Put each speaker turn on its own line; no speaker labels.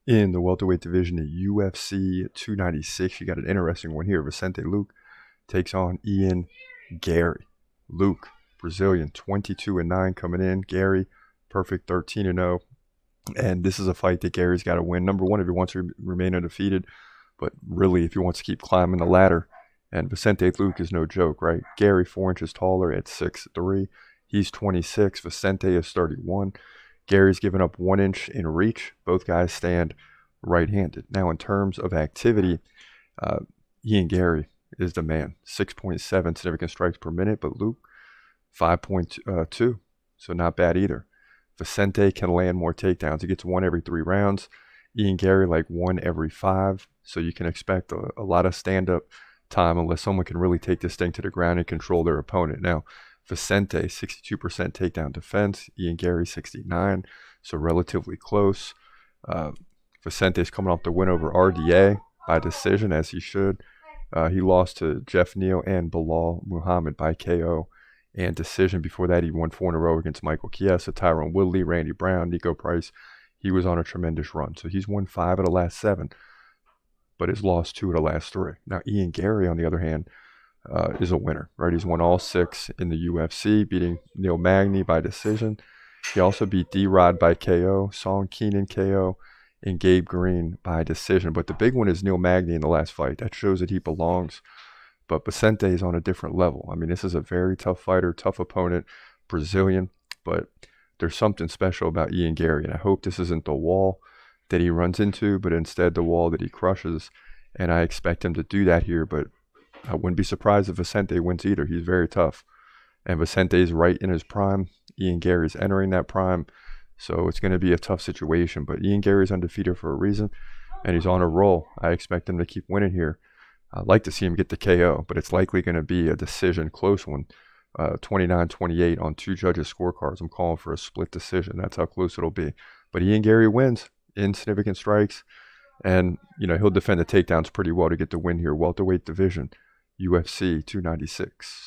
In the welterweight division at UFC 296, you got an interesting one here. Vicente Luque takes on Ian Garry. Luque, Brazilian, 22-9 coming in. Garry, perfect 13-0. And this is a fight that Gary's got to win. Number one, if he wants to remain undefeated, but really, if he wants to keep climbing the ladder. And Vicente Luque is no joke, right? Garry, 4 inches taller at 6'3". He's 26. Vicente is 31. Gary's given up 1 inch in reach. Both guys stand right-handed. Now, in terms of activity, Ian Garry is the man. 6.7 significant strikes per minute, but Luque, 5.2. So not bad either. Vicente can land more takedowns. He gets 1 every 3 rounds. Ian Garry, like 1 every 5. So you can expect a lot of stand-up time unless someone can really take this thing to the ground and control their opponent. Now, Vicente, 62% takedown defense. Ian Garry, 69, so relatively close. Vicente's coming off the win over RDA by decision, as he should. He lost to Jeff Neal and Bilal Muhammad by KO and decision. Before that, he won 4 in a row against Michael Chiesa, Tyron Woodley, Randy Brown, Nico Price. He was on a tremendous run. So he's won 5 of the last 7, but has lost 2 of the last 3. Now, Ian Garry, on the other hand, is a winner, right? He's won all 6 in the UFC, beating Neil Magny by decision. He also beat D-Rod by KO, Song Keenan KO, and Gabe Green by decision. But the big one is Neil Magny in the last fight. That shows that he belongs. But Vicente is on a different level. I mean, this is a very tough fighter, tough opponent, Brazilian. But there's something special about Ian Garry, and I hope this isn't the wall that he runs into, but instead the wall that he crushes. And I expect him to do that here, but I wouldn't be surprised if Vicente wins either. He's very tough. And Vicente's right in his prime. Ian Garry's entering that prime. So it's going to be a tough situation. But Ian Garry's undefeated for a reason, and he's on a roll. I expect him to keep winning here. I'd like to see him get the KO, but it's likely going to be a decision, close one. 29-28 on 2 judges' scorecards. I'm calling for a split decision. That's how close it'll be. But Ian Garry wins in significant strikes. And, he'll defend the takedowns pretty well to get the win here. Welterweight division. UFC 296.